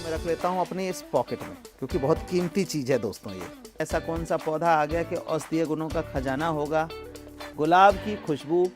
मैं रख लेता हूँ अपनी इस पॉकेट में, क्योंकि बहुत कीमती चीज़ है दोस्तों ये। ऐसा कौन सा पौधा आ गया कि औषधीय गुणों का खजाना होगा? गुलाब की खुशबू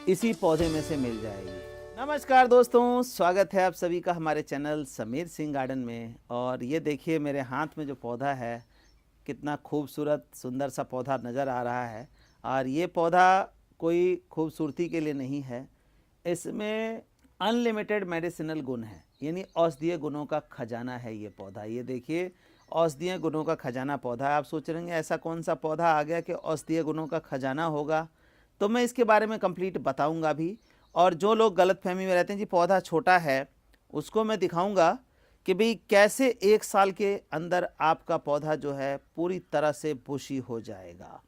इसी पौधे में से मिल जाएगी। नमस्कार दोस्तों, स्वागत है आप सभी का हमारे चैनल समीर सिंह गार्डन में। और ये देखिए मेरे हाथ में जो पौधा है, कितना खूबसूरत सुंदर सा पौधा नज़र आ रहा है। और ये पौधा कोई खूबसूरती के लिए नहीं है, इसमें अनलिमिटेड मेडिसिनल गुण है, यानी औषधीय गुणों का खजाना है ये पौधा। ये देखिए औषधीय गुणों का खजाना पौधा है। आप सोच रहे हैं ऐसा कौन सा पौधा आ गया कि औषधीय गुणों का खजाना होगा? तो मैं इसके बारे में कंप्लीट बताऊंगा भी। और जो लोग गलतफहमी में रहते हैं जी पौधा छोटा है, उसको मैं दिखाऊंगा कि भाई कैसे 1 साल के अंदर आपका पौधा जो है पूरी तरह से बुशी हो जाएगा।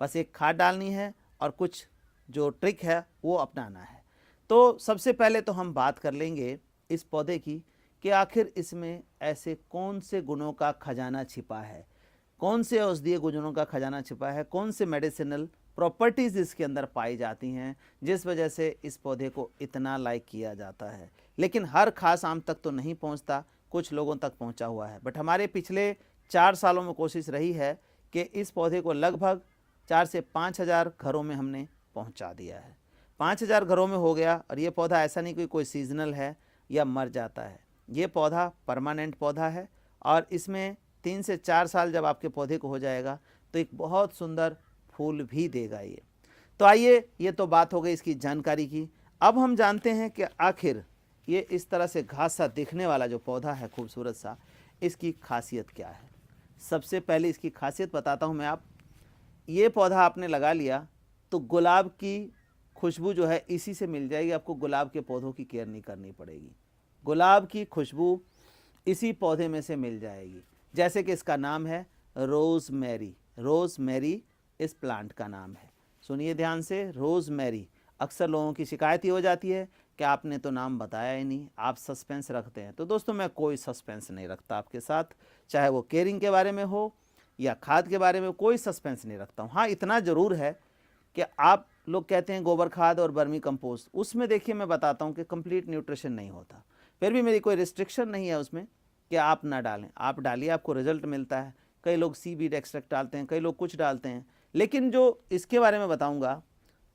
बस एक खाद डालनी है और कुछ जो ट्रिक है वो अपनाना है। तो सबसे पहले तो हम बात कर लेंगे इस पौधे की कि आखिर इसमें ऐसे कौन से गुणों का खजाना छिपा है, कौन से औषधीय गुणों का खजाना छिपा है, कौन से मेडिसिनल प्रॉपर्टीज़ इसके अंदर पाई जाती हैं जिस वजह से इस पौधे को इतना लाइक किया जाता है। लेकिन हर खास आम तक तो नहीं पहुंचता, कुछ लोगों तक पहुंचा हुआ है। बट हमारे पिछले 4 सालों में कोशिश रही है कि इस पौधे को लगभग 4 से 5,000 घरों में हमने पहुंचा दिया है। 5,000 घरों में हो गया। और ये पौधा ऐसा नहीं कोई सीजनल है या मर जाता है, ये पौधा परमानेंट पौधा है। और इसमें 3 से 4 साल जब आपके पौधे को हो जाएगा तो एक बहुत सुंदर फूल भी देगा ये। तो आइए, ये तो बात हो गई इसकी जानकारी की। अब हम जानते हैं कि आखिर ये इस तरह से घास सा दिखने वाला जो पौधा है खूबसूरत सा, इसकी खासियत क्या है। सबसे पहले इसकी खासियत बताता हूँ मैं। आप ये पौधा आपने लगा लिया तो गुलाब की खुशबू जो है इसी से मिल जाएगी, आपको गुलाब के पौधों की केयर नहीं करनी पड़ेगी। गुलाब की खुशबू इसी पौधे में से मिल जाएगी। जैसे कि इसका नाम है रोज़मेरी। रोज़मेरी इस प्लांट का नाम है। सुनिए ध्यान से, रोज़मेरी। अक्सर लोगों की शिकायत ही हो जाती है कि आपने तो नाम बताया ही नहीं, आप सस्पेंस रखते हैं। तो दोस्तों मैं कोई सस्पेंस नहीं रखता आपके साथ, चाहे वो केयरिंग के बारे में हो या खाद के बारे में, कोई सस्पेंस नहीं रखता हूँ। हाँ, इतना ज़रूर है कि आप लोग कहते हैं गोबर खाद और वर्मी कंपोस्ट, उसमें देखिए मैं बताता हूँ कि कंप्लीट न्यूट्रिशन नहीं होता। फिर भी मेरी कोई रिस्ट्रिक्शन नहीं है उसमें कि आप ना डालें, आप डालिए, आपको रिजल्ट मिलता है। कई लोग सीवीड एक्सट्रैक्ट डालते हैं, कई लोग कुछ डालते हैं। लेकिन जो इसके बारे में बताऊंगा,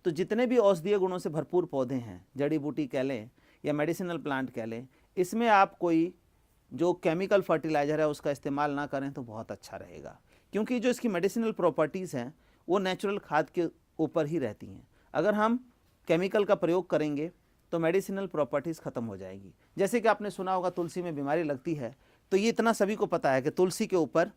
तो जितने भी औषधीय गुणों से भरपूर पौधे हैं, जड़ी बूटी कह लें या मेडिसिनल प्लांट कह लें, इसमें आप कोई जो केमिकल फर्टिलाइज़र है उसका इस्तेमाल ना करें तो बहुत अच्छा रहेगा। क्योंकि जो इसकी मेडिसिनल प्रॉपर्टीज़ हैं वो नेचुरल खाद के ऊपर ही रहती हैं। अगर हम केमिकल का प्रयोग करेंगे तो मेडिसिनल प्रॉपर्टीज़ ख़त्म हो जाएगी। जैसे कि आपने सुना होगा तुलसी में बीमारी लगती है, तो ये इतना सभी को पता है कि तुलसी के ऊपर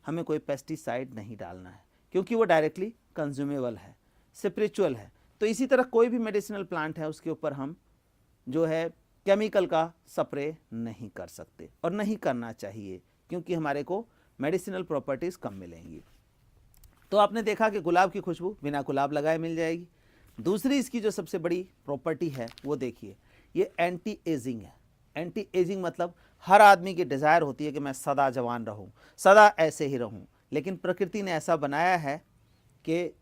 हमें कोई पेस्टिसाइड नहीं डालना है, क्योंकि वो डायरेक्टली कंज्यूमेबल है, स्पिरिचुअल है। तो इसी तरह कोई भी मेडिसिनल प्लांट है उसके ऊपर हम जो है केमिकल का स्प्रे नहीं कर सकते और नहीं करना चाहिए, क्योंकि हमारे को मेडिसिनल प्रॉपर्टीज़ कम मिलेंगी। तो आपने देखा कि गुलाब की खुशबू बिना गुलाब लगाए मिल जाएगी। दूसरी इसकी जो सबसे बड़ी प्रॉपर्टी है वो देखिए, ये एंटी एजिंग है। एंटी एजिंग मतलब हर आदमी की डिज़ायर होती है कि मैं सदा जवान रहूं, सदा ऐसे ही रहूं। लेकिन प्रकृति ने ऐसा बनाया है कि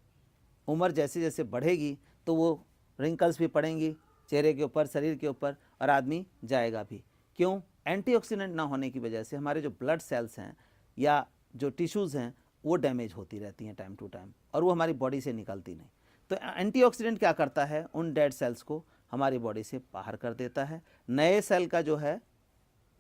उम्र जैसे जैसे बढ़ेगी तो वो रिंकल्स भी पड़ेंगी चेहरे के ऊपर, शरीर के ऊपर, और आदमी जाएगा भी। क्यों? एंटीऑक्सीडेंट ना होने की वजह से हमारे जो ब्लड सेल्स हैं या जो टिश्यूज़ हैं वो डैमेज होती रहती हैं टाइम टू टाइम, और वो हमारी बॉडी से निकलती नहीं। तो एंटीऑक्सीडेंट क्या करता है, उन डेड सेल्स को हमारी बॉडी से बाहर कर देता है, नए सेल का जो है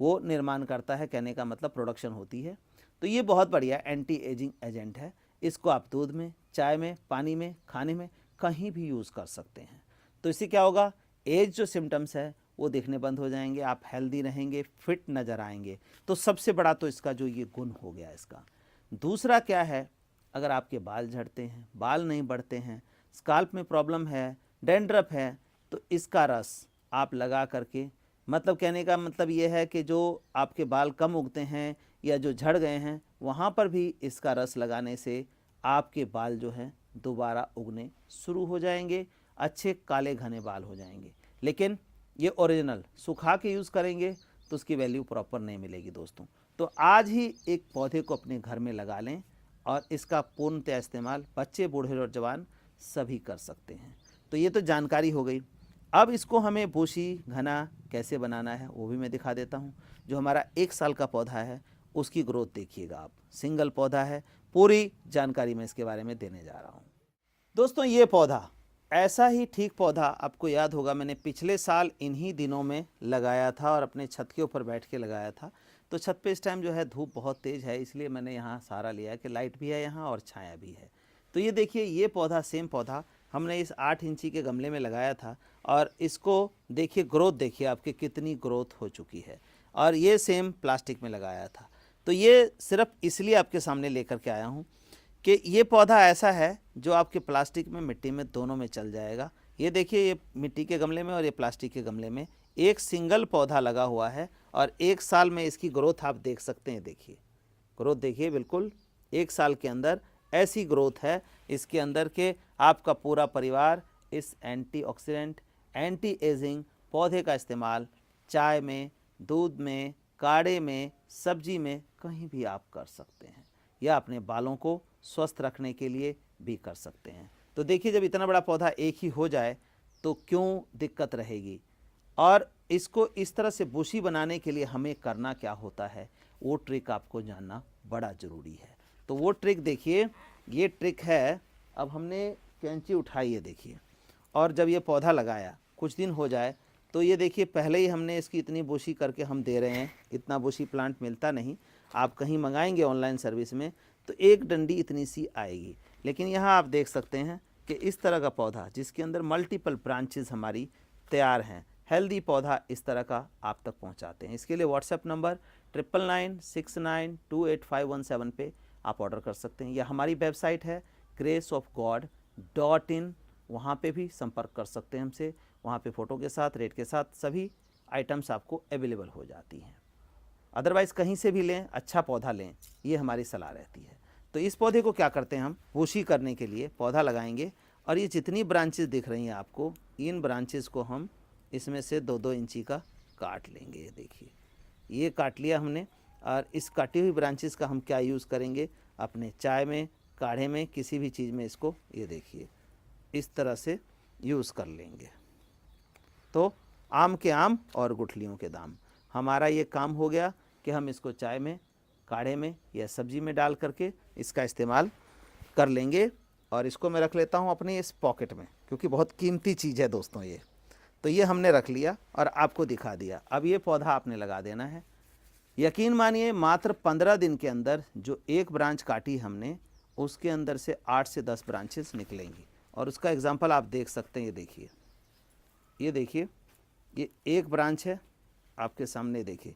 वो निर्माण करता है, कहने का मतलब प्रोडक्शन होती है। तो ये बहुत बढ़िया एंटी एजिंग एजेंट है। इसको आप दूध में, चाय में, पानी में, खाने में कहीं भी यूज़ कर सकते हैं। तो इससे क्या होगा, एज जो सिम्टम्स है वो दिखने बंद हो जाएंगे, आप हेल्दी रहेंगे, फिट नज़र आएंगे। तो सबसे बड़ा तो इसका जो ये गुण हो गया इसका। दूसरा क्या है, अगर आपके बाल झड़ते हैं, बाल नहीं बढ़ते हैं, स्काल्प में प्रॉब्लम है, डैंड्रफ है, तो इसका रस आप लगा करके, मतलब कहने का मतलब ये है कि जो आपके बाल कम उगते हैं या जो झड़ गए हैं वहाँ पर भी इसका रस लगाने से आपके बाल जो हैं दोबारा उगने शुरू हो जाएंगे, अच्छे काले घने बाल हो जाएंगे। लेकिन ये ओरिजिनल सुखा के यूज़ करेंगे तो उसकी वैल्यू प्रॉपर नहीं मिलेगी दोस्तों। तो आज ही एक पौधे को अपने घर में लगा लें और इसका पूर्णतः इस्तेमाल बच्चे, बूढ़े और जवान सभी कर सकते हैं। तो ये तो जानकारी हो गई। अब इसको हमें भूसी घना कैसे बनाना है वो भी मैं दिखा देता हूँ। जो हमारा 1 साल का पौधा है उसकी ग्रोथ देखिएगा आप, सिंगल पौधा है, पूरी जानकारी मैं इसके बारे में देने जा रहा हूँ। दोस्तों ये पौधा ऐसा ही ठीक पौधा आपको याद होगा मैंने पिछले साल इन्हीं दिनों में लगाया था और अपने छत के ऊपर बैठ के लगाया था। तो छत पे इस टाइम जो है धूप बहुत तेज़ है, इसलिए मैंने यहाँ सहारा लिया कि लाइट भी है यहाँ और छाया भी है। तो ये देखिए ये पौधा सेम पौधा हमने इस 8 इंची के गमले में लगाया था और इसको देखिए ग्रोथ देखिए आपके कितनी ग्रोथ हो चुकी है। और ये सेम प्लास्टिक में लगाया था। तो ये सिर्फ इसलिए आपके सामने लेकर के आया हूँ कि ये पौधा ऐसा है जो आपके प्लास्टिक में मिट्टी में दोनों में चल जाएगा। ये देखिए ये मिट्टी के गमले में और ये प्लास्टिक के गमले में एक सिंगल पौधा लगा हुआ है और 1 साल में इसकी ग्रोथ आप देख सकते हैं। देखिए ग्रोथ देखिए, बिल्कुल 1 साल के अंदर ऐसी ग्रोथ है इसके अंदर के आपका पूरा परिवार इस एंटीऑक्सीडेंट एंटी एजिंग पौधे का इस्तेमाल चाय में, दूध में, काढ़े में, सब्जी में कहीं भी आप कर सकते हैं या अपने बालों को स्वस्थ रखने के लिए भी कर सकते हैं। तो देखिए जब इतना बड़ा पौधा एक ही हो जाए तो क्यों दिक्कत रहेगी। और इसको इस तरह से बुशी बनाने के लिए हमें करना क्या होता है वो ट्रिक आपको जानना बड़ा ज़रूरी है। तो वो ट्रिक देखिए, ये ट्रिक है। अब हमने कैंची उठाई है देखिए, और जब ये पौधा लगाया कुछ दिन हो जाए तो ये देखिए पहले ही हमने इसकी इतनी बुशी करके हम दे रहे हैं। इतना बुशी प्लांट मिलता नहीं, आप कहीं मंगाएंगे ऑनलाइन सर्विस में तो एक डंडी इतनी सी आएगी। लेकिन यहाँ आप देख सकते हैं कि इस तरह का पौधा जिसके अंदर मल्टीपल ब्रांचेस हमारी तैयार हैं, हेल्दी पौधा इस तरह का आप तक पहुँचाते हैं। इसके लिए व्हाट्सएप नंबर 9996928517 पे आप ऑर्डर कर सकते हैं या हमारी वेबसाइट है graceofgod.in, वहाँ पे भी संपर्क कर सकते हैं हमसे। वहाँ पे फ़ोटो के साथ, रेट के साथ सभी आइटम्स आपको अवेलेबल हो जाती हैं। अदरवाइज़ कहीं से भी लें, अच्छा पौधा लें, ये हमारी सलाह रहती है। तो इस पौधे को क्या करते हैं हम, बुशी करने के लिए पौधा लगाएंगे और ये जितनी ब्रांचेस दिख रही हैं आपको, इन ब्रांचेस को हम इसमें से 2-2 इंची का काट लेंगे। ये देखिए ये काट लिया हमने और इस काटी हुई ब्रांचेस का हम क्या यूज़ करेंगे अपने चाय में, काढ़े में, किसी भी चीज़ में इसको ये देखिए इस तरह से यूज़ कर लेंगे। तो आम के आम और गुठलियों के दाम, हमारा ये काम हो गया कि हम इसको चाय में, काढ़े में या सब्जी में डाल करके इसका इस्तेमाल कर लेंगे। और इसको मैं रख लेता हूँ अपनी इस पॉकेट में क्योंकि बहुत कीमती चीज़ है दोस्तों ये। तो ये हमने रख लिया और आपको दिखा दिया। अब ये पौधा आपने लगा देना है। यकीन मानिए मात्र 15 दिन के अंदर जो एक ब्रांच काटी हमने उसके अंदर से 8 से 10 ब्रांचेस निकलेंगी। और उसका एग्जांपल आप देख सकते हैं। ये देखिए ये एक ब्रांच है आपके सामने। देखिए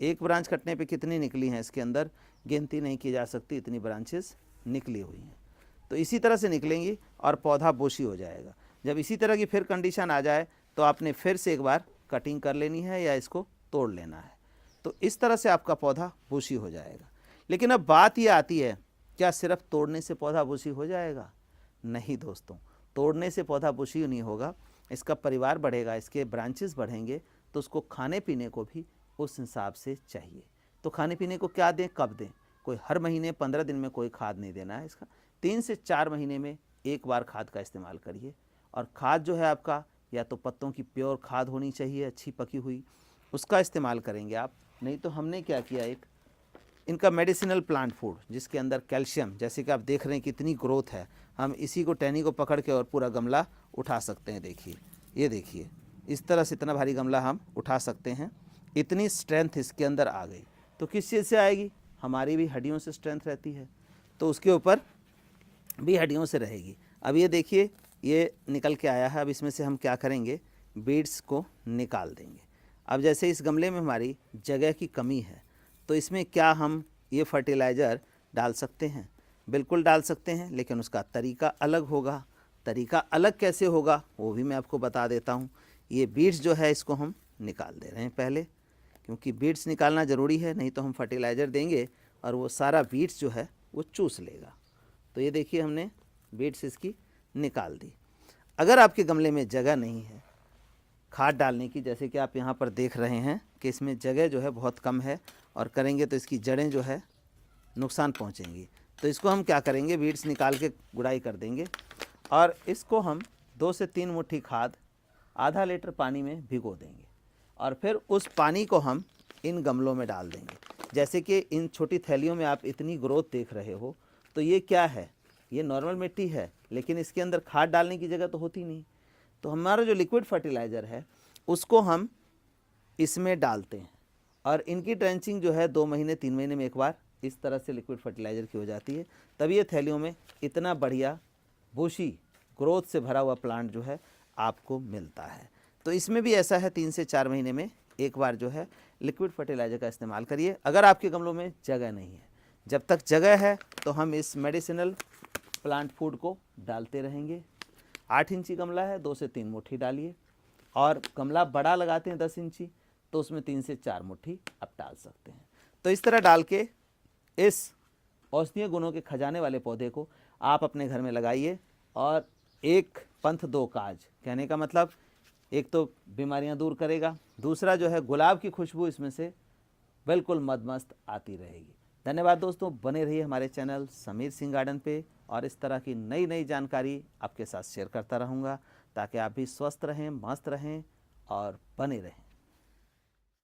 एक ब्रांच कटने पे कितनी निकली हैं, इसके अंदर गिनती नहीं की जा सकती, इतनी ब्रांचेस निकली हुई हैं। तो इसी तरह से निकलेंगी और पौधा बुशी हो जाएगा। जब इसी तरह की फिर कंडीशन आ जाए तो आपने फिर से एक बार कटिंग कर लेनी है या इसको तोड़ लेना है। तो इस तरह से आपका पौधा बुशी हो जाएगा। लेकिन अब बात ये आती है, क्या सिर्फ तोड़ने से पौधा बुशी हो जाएगा? नहीं दोस्तों, तोड़ने से पौधा बुशी नहीं होगा। इसका परिवार बढ़ेगा, इसके ब्रांचेस बढ़ेंगे तो उसको खाने पीने को भी उस हिसाब से चाहिए। तो खाने पीने को क्या दें, कब दें? कोई हर महीने 15 दिन में कोई खाद नहीं देना है इसका। 3 से 4 महीने में एक बार खाद का इस्तेमाल करिए। और खाद जो है आपका या तो पत्तों की प्योर खाद होनी चाहिए अच्छी पकी हुई, उसका इस्तेमाल करेंगे आप। नहीं तो हमने क्या किया, एक इनका मेडिसिनल प्लांट फूड जिसके अंदर कैल्शियम, जैसे कि आप देख रहे हैं कितनी ग्रोथ है, हम इसी को टहनी को पकड़ के और पूरा गमला उठा सकते हैं। देखिए ये देखिए इस तरह से इतना भारी गमला हम उठा सकते हैं। इतनी स्ट्रेंथ इसके अंदर आ गई। तो किस चीज़ से आएगी? हमारी भी हड्डियों से स्ट्रेंथ रहती है तो उसके ऊपर भी हड्डियों से रहेगी। अब ये देखिए ये निकल के आया है। अब इसमें से हम क्या करेंगे, बीड्स को निकाल देंगे। अब जैसे इस गमले में हमारी जगह की कमी है तो इसमें क्या हम ये फर्टिलाइज़र डाल सकते हैं? बिल्कुल डाल सकते हैं, लेकिन उसका तरीका अलग होगा। तरीका अलग कैसे होगा वो भी मैं आपको बता देता हूँ। ये बीड्स जो है इसको हम निकाल दे रहे हैं पहले, क्योंकि बीड्स निकालना ज़रूरी है, नहीं तो हम फर्टिलाइज़र देंगे और वो सारा बीड्स जो है वो चूस लेगा। तो ये देखिए हमने बीड्स इसकी निकाल दी। अगर आपके गमले में जगह नहीं है खाद डालने की, जैसे कि आप यहाँ पर देख रहे हैं कि इसमें जगह जो है बहुत कम है और करेंगे तो इसकी जड़ें जो है नुकसान पहुँचेंगी, तो इसको हम क्या करेंगे, बीड्स निकाल के गुड़ाई कर देंगे और इसको हम 2 से 3 मुट्ठी खाद आधा लीटर पानी में भिगो देंगे और फिर उस पानी को हम इन गमलों में डाल देंगे। जैसे कि इन छोटी थैलियों में आप इतनी ग्रोथ देख रहे हो, तो ये क्या है, ये नॉर्मल मिट्टी है, लेकिन इसके अंदर खाद डालने की जगह तो होती नहीं। तो हमारा जो लिक्विड फर्टिलाइज़र है उसको हम इसमें डालते हैं और इनकी ट्रेंचिंग जो है 2 महीने 3 महीने में एक बार इस तरह से लिक्विड फर्टिलाइज़र की हो जाती है। तभी ये थैलियों में इतना बढ़िया बुशी ग्रोथ से भरा हुआ प्लांट जो है आपको मिलता है। तो इसमें भी ऐसा है, 3 से 4 महीने में एक बार जो है लिक्विड फर्टिलाइज़र का इस्तेमाल करिए। अगर आपके गमलों में जगह नहीं है, जब तक जगह है तो हम इस मेडिसिनल प्लांट फूड को डालते रहेंगे। 8 इंची गमला है, 2 से 3 मुट्ठी डालिए, और गमला बड़ा लगाते हैं 10 इंची तो उसमें 3 से 4 मुट्ठी आप डाल सकते हैं। तो इस तरह डाल के इस औषधीय गुणों के खजाने वाले पौधे को आप अपने घर में लगाइए और एक पंथ दो काज, कहने का मतलब एक तो बीमारियां दूर करेगा, दूसरा जो है गुलाब की खुशबू इसमें से बिल्कुल मदमस्त आती रहेगी। धन्यवाद दोस्तों, बने रहिए हमारे चैनल समीर सिंह गार्डन पे और इस तरह की नई नई जानकारी आपके साथ शेयर करता रहूँगा ताकि आप भी स्वस्थ रहें, मस्त रहें और बने रहें।